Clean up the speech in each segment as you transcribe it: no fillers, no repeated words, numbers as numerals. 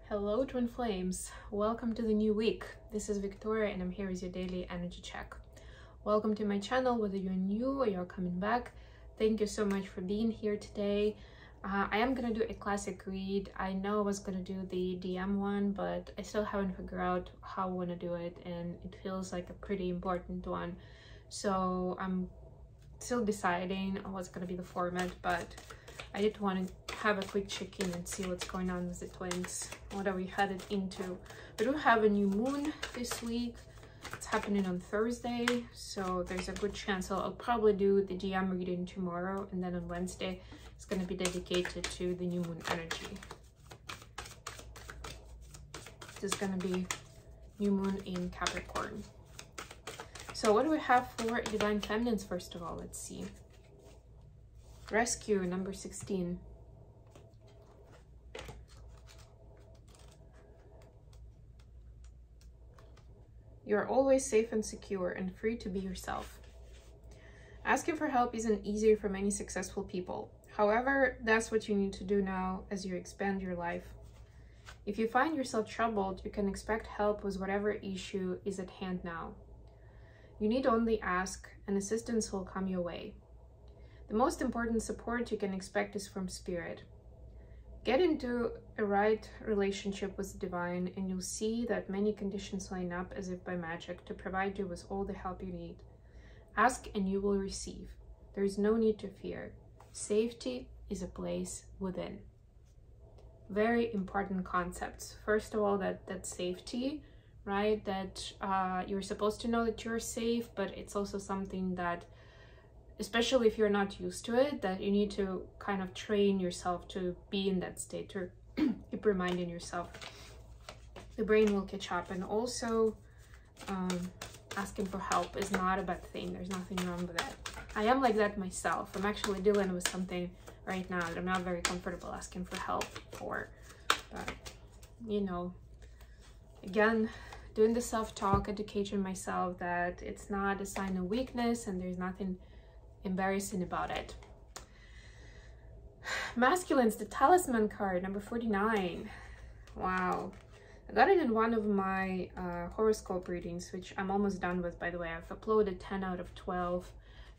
Hello twin flames, welcome to the new week. This is Victoria and I'm here with your daily energy check. Welcome to my channel, whether you're new or you're coming back. Thank you so much for being here today. I am gonna do a classic read. I know I was gonna do the DM one, but I still haven't figured out how I want to do it, and it feels like a pretty important one. So I'm still deciding on what's gonna be the format, but I did want to have a quick check-in and see what's going on with the twins. What are we headed into? We do have a new moon this week. It's happening on Thursday, so there's a good chance I'll probably do the GM reading tomorrow, and then on Wednesday it's going to be dedicated to the new moon energy. This is going to be new moon in Capricorn. So what do we have for divine feminines? First of all, let's see. Rescue, number 16. You're always safe and secure and free to be yourself. Asking for help isn't easy for many successful people. However, that's what you need to do now as you expand your life. If you find yourself troubled, you can expect help with whatever issue is at hand now. You need only ask, and assistance will come your way. The most important support you can expect is from Spirit. Get into a right relationship with the divine, and you'll see that many conditions line up as if by magic to provide you with all the help you need. Ask and you will receive. There is no need to fear. Safety is a place within. Very important concepts. First of all, that safety, right? That you're supposed to know that you're safe, but it's also something that, especially if you're not used to it, that you need to kind of train yourself to be in that state, or keep reminding yourself. The brain will catch up. And also asking for help is not a bad thing. There's nothing wrong with that. I am like that myself. I'm actually dealing with something right now that I'm not very comfortable asking for help for. But, you know, again, doing the self-talk, educating myself that it's not a sign of weakness and there's nothing embarrassing about it. Masculines, the talisman card, number 49. Wow. I got it in one of my horoscope readings, which I'm almost done with, by the way. I've uploaded 10 out of 12,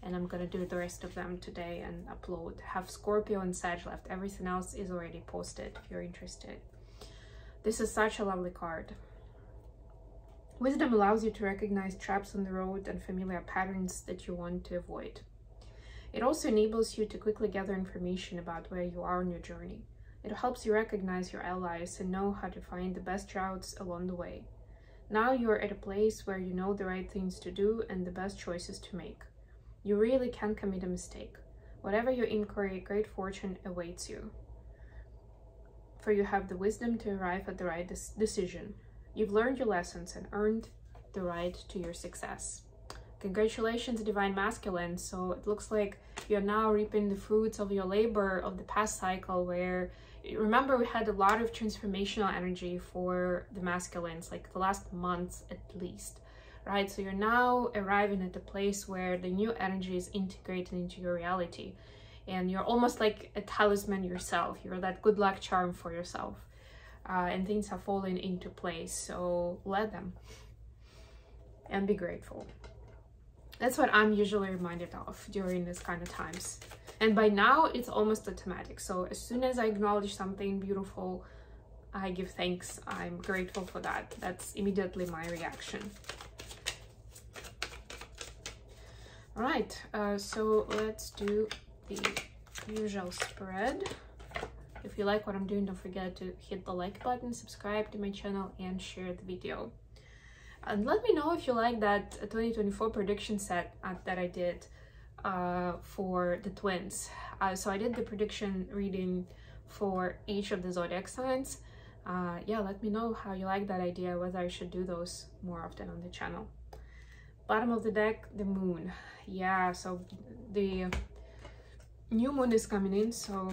and I'm gonna do the rest of them today and upload. Have Scorpio and Sag left. Everything else is already posted if you're interested. This is such a lovely card. Wisdom allows you to recognize traps on the road and familiar patterns that you want to avoid. It also enables you to quickly gather information about where you are on your journey. It helps you recognize your allies and know how to find the best routes along the way. Now you're at a place where you know the right things to do and the best choices to make. You really can't commit a mistake. Whatever your inquiry, great fortune awaits you. For you have the wisdom to arrive at the right decision. You've learned your lessons and earned the right to your success. Congratulations, divine masculine. So it looks like you're now reaping the fruits of your labor of the past cycle, where, remember, we had a lot of transformational energy for the masculines, like the last months at least, right? So you're now arriving at a place where the new energy is integrated into your reality, and you're almost like a talisman yourself. You're that good luck charm for yourself, and things have fallen into place. So let them and be grateful. That's what I'm usually reminded of during this kind of times. And by now, it's almost automatic. So as soon as I acknowledge something beautiful, I give thanks. I'm grateful for that. That's immediately my reaction. All right, so let's do the usual spread. If you like what I'm doing, don't forget to hit the like button, subscribe to my channel, and share the video. And let me know if you like that 2024 prediction set that I did for the twins. So I did the prediction reading for each of the zodiac signs. Yeah, let me know how you like that idea, whether I should do those more often on the channel. Bottom of the deck, the moon. Yeah, so the new moon is coming in, so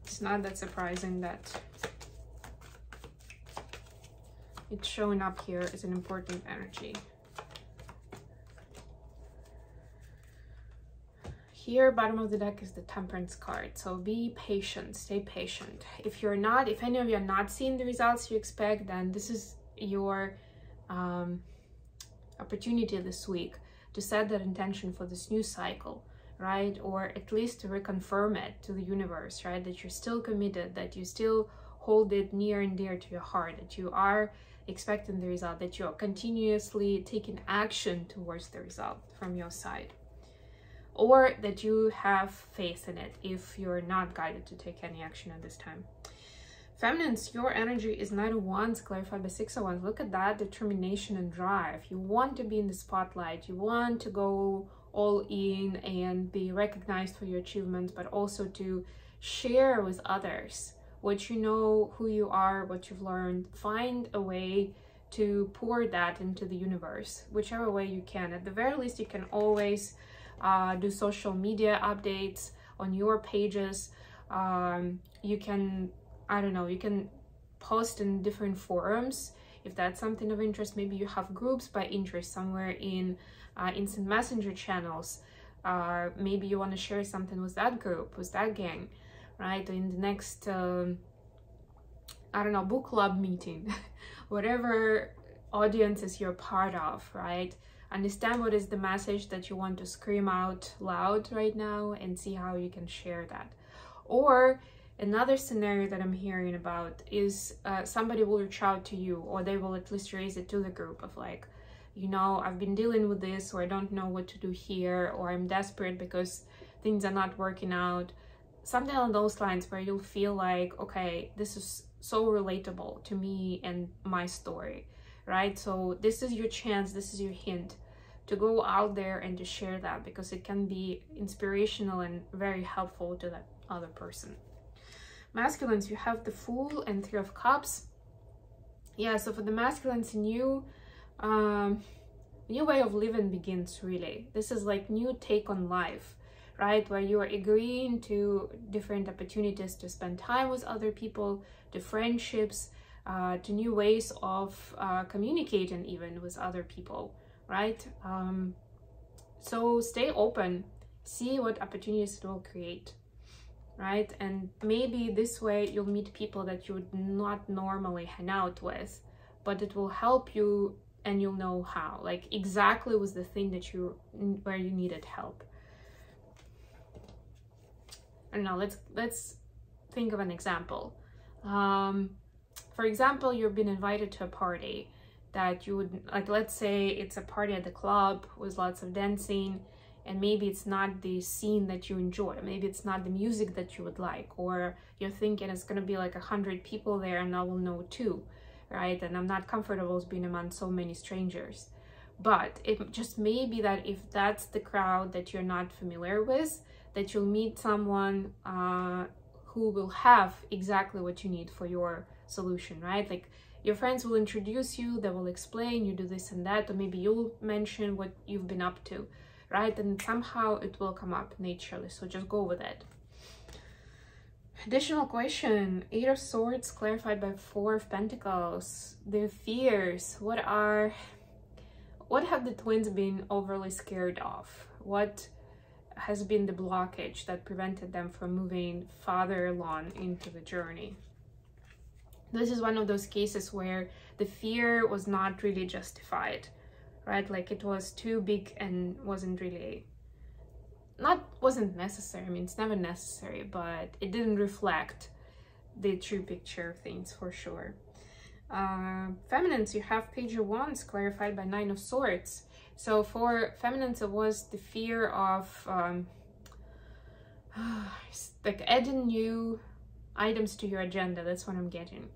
it's not that surprising that it's showing up here as an important energy. Here, bottom of the deck is the Temperance card. So be patient, stay patient. If any of you are not seeing the results you expect, then this is your opportunity this week to set that intention for this new cycle, right? Or at least to reconfirm it to the universe, right? That you're still committed, that you still hold it near and dear to your heart, that you are expecting the result, that you're continuously taking action towards the result from your side, or that you have faith in it if you're not guided to take any action at this time. Feminines, your energy is Knight of Wands, clarified by 6 of Wands. Look at that determination and drive. You want to be in the spotlight. You want to go all in and be recognized for your achievements, but also to share with others what you know, who you are, what you've learned. Find a way to pour that into the universe, whichever way you can. At the very least, you can always do social media updates on your pages. You can, I don't know, you can post in different forums if that's something of interest. Maybe you have groups by interest somewhere in instant messenger channels. Maybe you want to share something with that group, with that gang, right? In the next I don't know, book club meeting, whatever audiences you're part of, right? Understand what is the message that you want to scream out loud right now and see how you can share that. Or another scenario that I'm hearing about is somebody will reach out to you, or they will at least raise it to the group of like, you know, I've been dealing with this, or I don't know what to do here, or I'm desperate because things are not working out. Something along those lines where you'll feel like, okay, this is so relatable to me and my story, right? So this is your chance, this is your hint to go out there and to share that, because it can be inspirational and very helpful to that other person. Masculines, you have the Fool and 3 of Cups. Yeah, so for the masculines, new way of living begins, really. This is like new take on life, right? Where you are agreeing to different opportunities to spend time with other people, to friendships, to new ways of communicating even with other people, right? So stay open, see what opportunities it will create, right? And maybe this way you'll meet people that you would not normally hang out with, but it will help you and you'll know how, like exactly with the thing that where you needed help. I don't know, let's think of an example. For example, you've been invited to a party that you would, like, let's say it's a party at the club with lots of dancing, and maybe it's not the scene that you enjoy, maybe it's not the music that you would like, or you're thinking it's gonna be like 100 people there and I will know 2, right? And I'm not comfortable with being among so many strangers. But it just may be that if that's the crowd that you're not familiar with, that you'll meet someone who will have exactly what you need for your solution, right? Like your friends will introduce you, they will explain, you do this and that, or maybe you'll mention what you've been up to, right? And somehow it will come up naturally, so just go with it. Additional question, 8 of Swords clarified by 4 of Pentacles. Their fears, what have the twins been overly scared of? What has been the blockage that prevented them from moving farther along into the journey? This is one of those cases where the fear was not really justified, right? Like it was too big and wasn't necessary. I mean, it's never necessary, but it didn't reflect the true picture of things for sure. Feminines, you have Page of Wands clarified by 9 of Swords. So for feminines, it was the fear of like adding new items to your agenda. That's what I'm getting.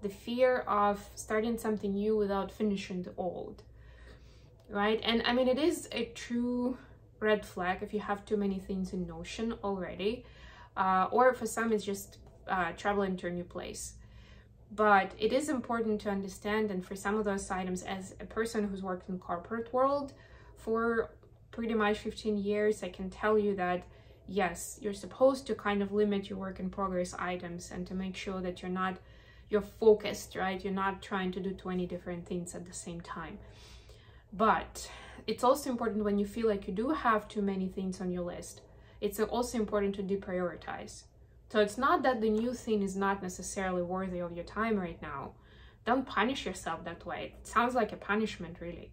The fear of starting something new without finishing the old, right? And I mean, it is a true red flag if you have too many things in motion already, or for some it's just traveling to a new place. But it is important to understand, and for some of those items, as a person who's worked in corporate world for pretty much 15 years, I can tell you that yes, you're supposed to kind of limit your work in progress items and to make sure that you're focused, right? You're not trying to do 20 different things at the same time. But it's also important when you feel like you do have too many things on your list, it's also important to deprioritize. So it's not that the new thing is not necessarily worthy of your time right now. Don't punish yourself that way. It sounds like a punishment, really.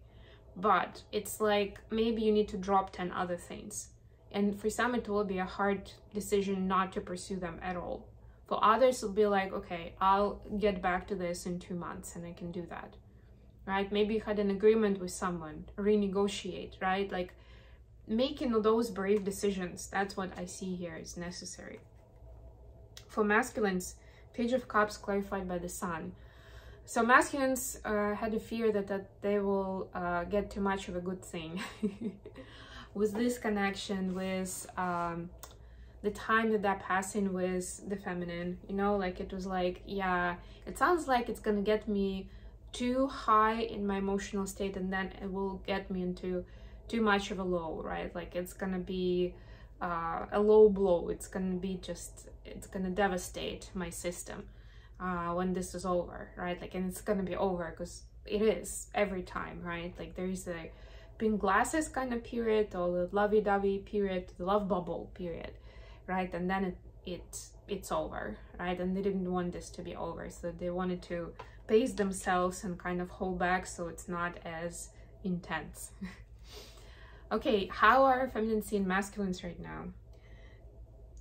But it's like maybe you need to drop 10 other things. And for some, it will be a hard decision not to pursue them at all. For others, it'll be like, okay, I'll get back to this in 2 months and I can do that, right? Maybe you had an agreement with someone, renegotiate, right? Like making those brave decisions, that's what I see here is necessary. For masculines, Page of Cups clarified by the Sun. So masculines had a fear that they will get too much of a good thing with this connection, with the time that they're passing with the feminine, you know, like it was like, yeah, it sounds like it's gonna get me too high in my emotional state and then it will get me into too much of a low, right? Like it's gonna be a low blow. It's gonna be just, it's gonna devastate my system when this is over, right? Like, and it's gonna be over because it is every time, right? Like there is a pink glasses kind of period, or the lovey-dovey period, the love bubble period, right? And then it's over, right? And they didn't want this to be over, so they wanted to pace themselves and kind of hold back so it's not as intense. Okay, how are feminine seeing masculines right now?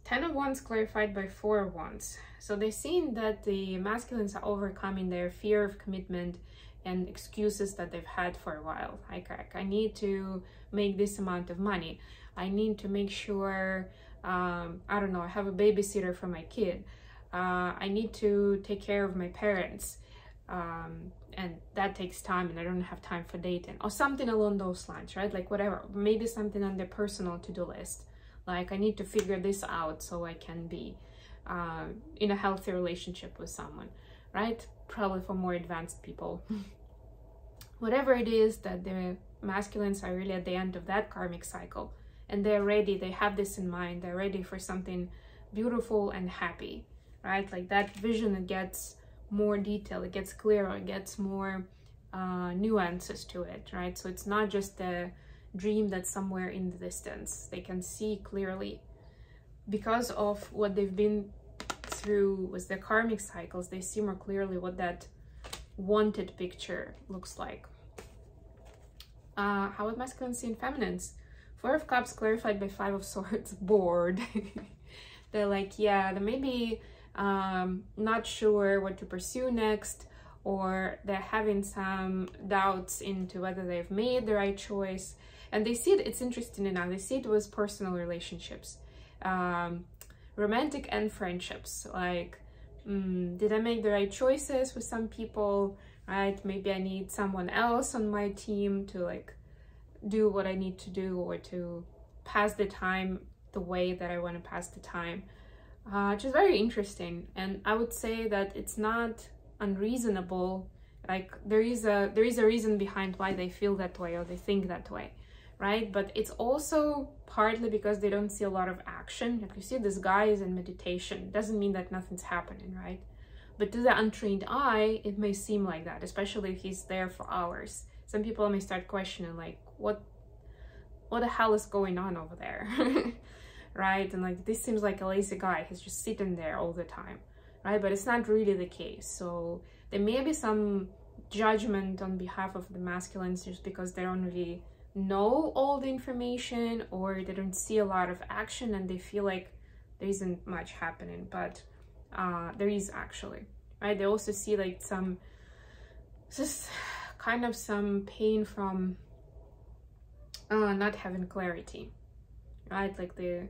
10 of Wands clarified by 4 of Wands. So they're seeing that the masculines are overcoming their fear of commitment and excuses that they've had for a while. Like, I need to make this amount of money. I need to make sure, I don't know, I have a babysitter for my kid. I need to take care of my parents. And that takes time and I don't have time for dating or something along those lines, right? Like whatever, maybe something on their personal to-do list. Like I need to figure this out so I can be in a healthy relationship with someone, right? Probably for more advanced people. Whatever it is that the masculines are really at the end of that karmic cycle and they're ready, they have this in mind, they're ready for something beautiful and happy, right? Like that vision, it gets more detail, it gets clearer, it gets more nuances to it, right? So it's not just a dream that's somewhere in the distance. They can see clearly because of what they've been through with their karmic cycles. They see more clearly what that wanted picture looks like. How about masculines and feminines? 4 of Cups clarified by 5 of Swords. Bored. They're like, yeah, they maybe not sure what to pursue next, or they're having some doubts into whether they've made the right choice. And they see it, it's interesting enough, they see it with personal relationships, romantic and friendships. Like, did I make the right choices with some people, right? Maybe I need someone else on my team to like do what I need to do, or to pass the time the way that I want to pass the time. Which is very interesting, and I would say that it's not unreasonable. Like there is a reason behind why they feel that way or they think that way, right? But it's also partly because they don't see a lot of action. If you see this guy is in meditation, doesn't mean that nothing's happening, right? But to the untrained eye, it may seem like that, especially if he's there for hours. Some people may start questioning, like, what the hell is going on over there? Right? And like, this seems like a lazy guy, he's just sitting there all the time, right? But it's not really the case. So there may be some judgment on behalf of the masculines just because they don't really know all the information, or they don't see a lot of action and they feel like there isn't much happening, but there is actually, right? They also see like some, just kind of some pain from not having clarity, right? Like the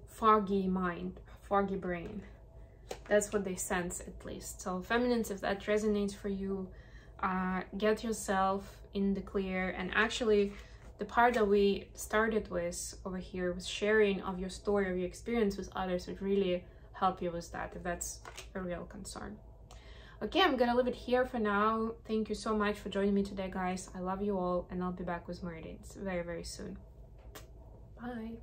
foggy mind, foggy brain. That's what they sense, at least. So feminines, if that resonates for you, get yourself in the clear. And actually the part that we started with over here was sharing of your story, of your experience with others, would really help you with that, if that's a real concern. Okay, I'm gonna leave it here for now. Thank you so much for joining me today, guys. I love you all, and I'll be back with more readings very, very soon. Bye.